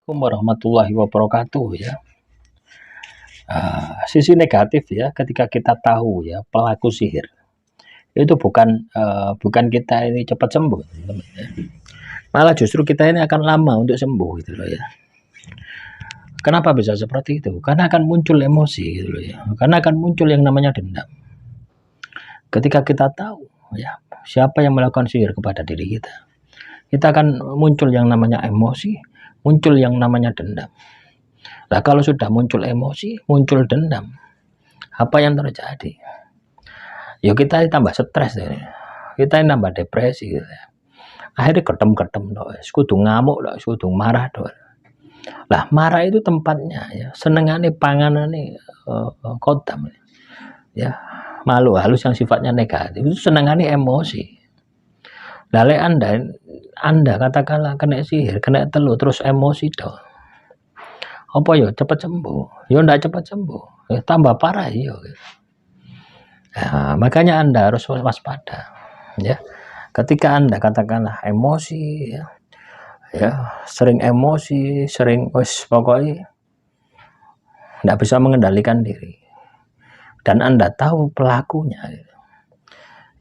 Assalamualaikum warahmatullahi wabarakatuh ya. Sisi negatif ya ketika kita tahu ya pelaku sihir itu bukan kita ini cepat sembuh, teman-teman, ya. Malah justru kita ini akan lama untuk sembuh gitu loh ya. Kenapa bisa seperti itu? Karena akan muncul emosi gitu loh ya. Karena akan muncul yang namanya dendam. Ketika kita tahu ya siapa yang melakukan sihir kepada diri kita akan muncul yang namanya emosi, muncul yang namanya dendam. Nah, kalau sudah muncul emosi, muncul dendam, apa yang terjadi? Ya kita tambah stres ya. Kita tambah depresi gitu ya. Akhirnya ketem-ketem loh, kudu ngamuk loh, kudu marah loh. Lah, marah itu tempatnya ya, senengane panganane kodam ya. Malu halus yang sifatnya negatif itu senengane emosi. Lale anda katakanlah kena sihir, kena telu terus emosi dong. Apa ya cepat sembuh? Ya ndak cepat sembuh, ya tambah parah ya. Nah, makanya Anda harus waspada ya. Ketika Anda katakanlah emosi ya, sering emosi, sering pokoknya ndak bisa mengendalikan diri. Dan Anda tahu pelakunya.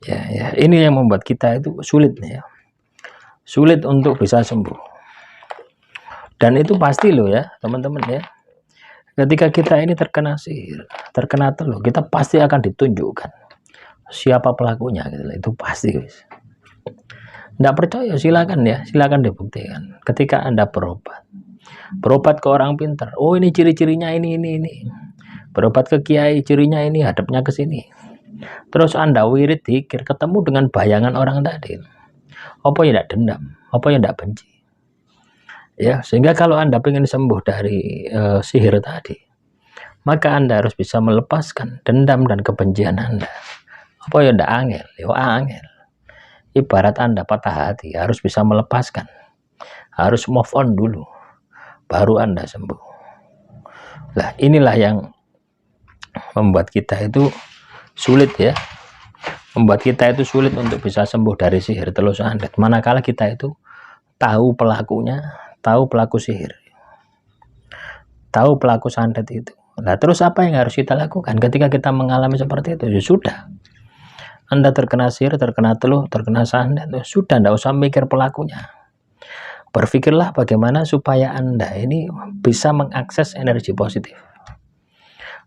Ya, ini yang membuat kita itu sulit ya. Sulit untuk bisa sembuh. Dan itu pasti loh ya, teman-teman ya. Ketika kita ini terkena sihir, terkena teluh, kita pasti akan ditunjukkan siapa pelakunya gitu. Itu pasti guys. Nggak percaya silakan ya, silakan dibuktikan. Ketika Anda berobat ke orang pintar, oh ini ciri-cirinya ini. Berobat ke kiai, cirinya ini, hadapnya ke sini. Terus Anda wirid dikir, ketemu dengan bayangan orang tadi. Apa yang tidak dendam, apa yang tidak benci. Ya, sehingga kalau Anda ingin sembuh dari sihir tadi, maka Anda harus bisa melepaskan dendam dan kebencian Anda. Apa yang tidak angel, ya angel. Ibarat Anda patah hati, harus bisa melepaskan, harus move on dulu, baru Anda sembuh. Nah, inilah yang membuat kita itu sulit ya, membuat kita itu sulit untuk bisa sembuh dari sihir teluh santet. Manakala kita itu tahu pelakunya, tahu pelaku sihir, tahu pelaku santet itu. Nah, terus apa yang harus kita lakukan ketika kita mengalami seperti itu? Ya sudah, Anda terkena sihir, terkena teluh, terkena santet, sudah, tidak usah mikir pelakunya. Berpikirlah bagaimana supaya Anda ini bisa mengakses energi positif.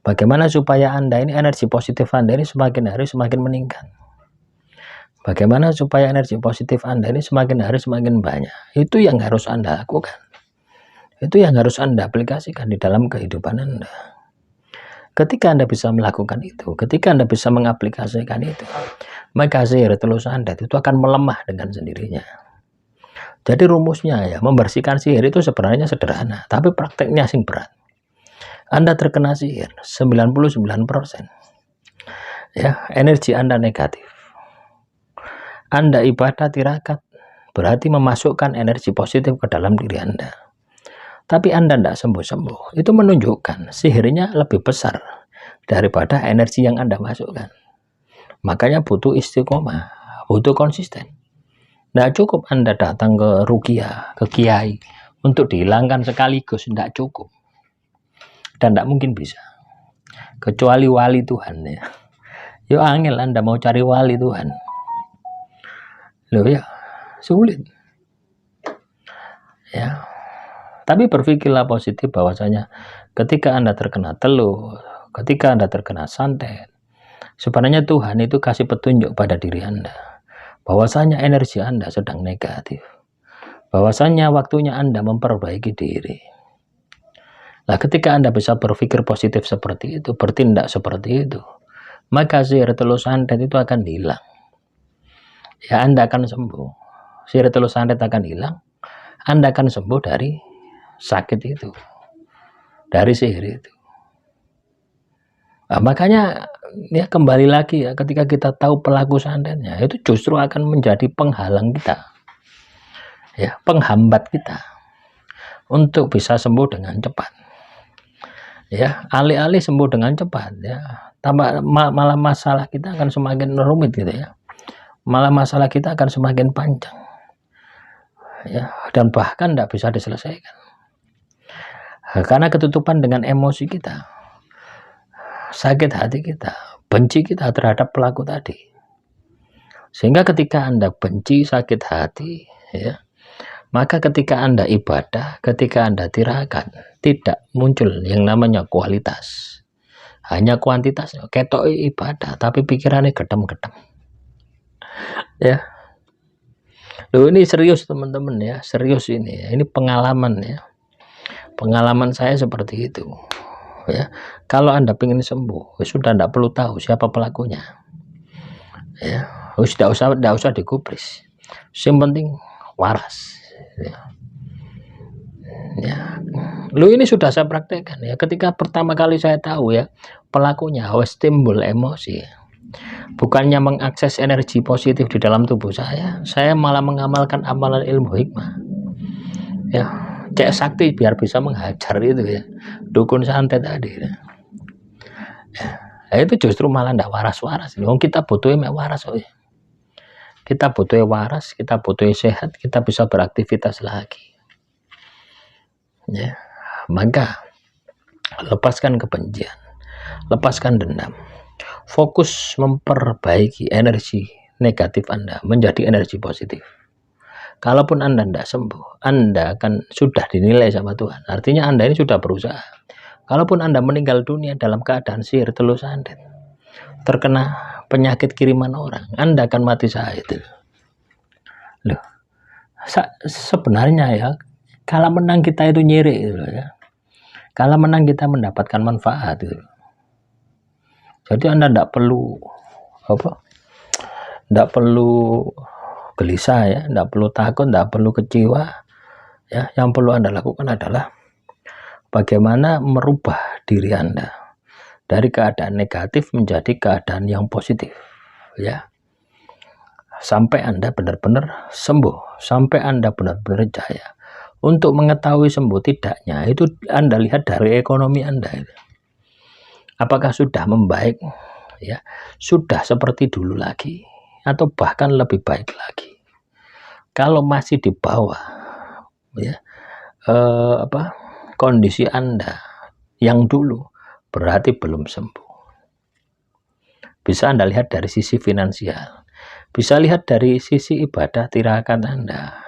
Bagaimana supaya Anda ini energi positif Anda ini semakin hari semakin meningkat. Bagaimana supaya energi positif Anda ini semakin hari semakin banyak. Itu yang harus Anda lakukan. Itu yang harus Anda aplikasikan di dalam kehidupan Anda. Ketika Anda bisa melakukan itu, ketika Anda bisa mengaplikasikan itu, maka sihir teluh santet itu akan melemah dengan sendirinya. Jadi rumusnya ya, membersihkan sihir itu sebenarnya sederhana, tapi prakteknya sing berat. Anda terkena sihir 99%. Ya, energi Anda negatif. Anda ibadah tirakat, berarti memasukkan energi positif ke dalam diri Anda. Tapi Anda tidak sembuh-sembuh, itu menunjukkan sihirnya lebih besar daripada energi yang Anda masukkan. Makanya butuh istiqomah, butuh konsisten. Tidak cukup Anda datang ke ruqyah, ke kiai untuk dihilangkan sekaligus, tidak cukup. Dan tidak mungkin bisa. Kecuali wali Tuhan ya. Yo angel Anda mau cari wali Tuhan. Loh ya, sulit. Ya. Tapi berpikirlah positif bahwasanya ketika Anda terkena teluh, ketika Anda terkena santet, sebenarnya Tuhan itu kasih petunjuk pada diri Anda. Bahwasanya energi Anda sedang negatif. Bahwasanya waktunya Anda memperbaiki diri. Nah, ketika Anda bisa berpikir positif seperti itu, bertindak seperti itu, maka sihir teluh santet itu akan hilang. Ya, Anda akan sembuh. Sihir teluh santet akan hilang. Anda akan sembuh dari sakit itu, dari sihir itu. Nah, makanya ya kembali lagi ya, ketika kita tahu pelaku santetnya, itu justru akan menjadi penghalang kita, ya, penghambat kita untuk bisa sembuh dengan cepat. Ya, alih-alih sembuh dengan cepat, ya, malah masalah kita akan semakin rumit gitu ya. Malah masalah kita akan semakin panjang, ya, dan bahkan tidak bisa diselesaikan. Karena ketutupan dengan emosi kita, sakit hati kita, benci kita terhadap pelaku tadi. Sehingga ketika Anda benci, sakit hati, ya, maka ketika Anda ibadah, ketika Anda tirakat, tidak muncul yang namanya kualitas. Hanya kuantitas, ketok ibadah, tapi pikirannya gedem-gedem. Ya. Loh, ini serius teman-teman ya, serius ini ya. Ini pengalaman ya. Pengalaman saya seperti itu. Ya. Kalau Anda ingin sembuh, sudah tidak perlu tahu siapa pelakunya. Ya, tidak usah digubris. Yang penting waras. Ya. Ya. Lu ini sudah saya praktekkan ya. Ketika pertama kali saya tahu ya pelakunya harus timbul emosi. Bukannya mengakses energi positif di dalam tubuh saya malah mengamalkan amalan ilmu hikmah. Ya, cek sakti biar bisa menghajar itu ya. Dukun santet tadi. Ya. Ya, itu justru malah tidak waras-waras. Kita butuhnya waras. Oh ya. Kita butuh waras, kita butuh sehat, kita bisa beraktivitas lagi. Ya, maka lepaskan kebencian, lepaskan dendam, fokus memperbaiki energi negatif Anda menjadi energi positif. Kalaupun Anda tidak sembuh, Anda akan sudah dinilai sama Tuhan. Artinya Anda ini sudah berusaha. Kalaupun Anda meninggal dunia dalam keadaan sihir telur santet, terkena penyakit kiriman orang, Anda akan mati syahid. Loh, sebenarnya ya, kalau menang kita itu nyirik gitu ya. Kalau menang kita mendapatkan manfaat gitu. Jadi Anda tidak perlu tidak perlu gelisah ya, tidak perlu takut, tidak perlu kecewa. Ya, yang perlu Anda lakukan adalah bagaimana merubah diri Anda dari keadaan negatif menjadi keadaan yang positif. Ya. Sampai Anda benar-benar sembuh, sampai Anda benar-benar jaya. Untuk mengetahui sembuh tidaknya itu Anda lihat dari ekonomi Anda itu. Apakah sudah membaik ya, sudah seperti dulu lagi atau bahkan lebih baik lagi. Kalau masih di bawah ya, kondisi Anda yang dulu berarti belum sembuh. Bisa Anda lihat dari sisi finansial, bisa lihat dari sisi ibadah tirakat Anda.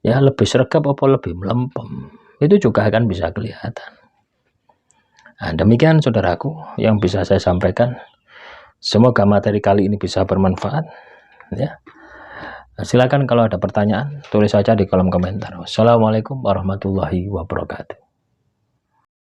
Ya, lebih sergap apa lebih melempem, itu juga akan bisa kelihatan. Nah, demikian saudaraku yang bisa saya sampaikan. Semoga materi kali ini bisa bermanfaat ya. Silakan kalau ada pertanyaan tulis saja di kolom komentar. Wassalamualaikum warahmatullahi wabarakatuh.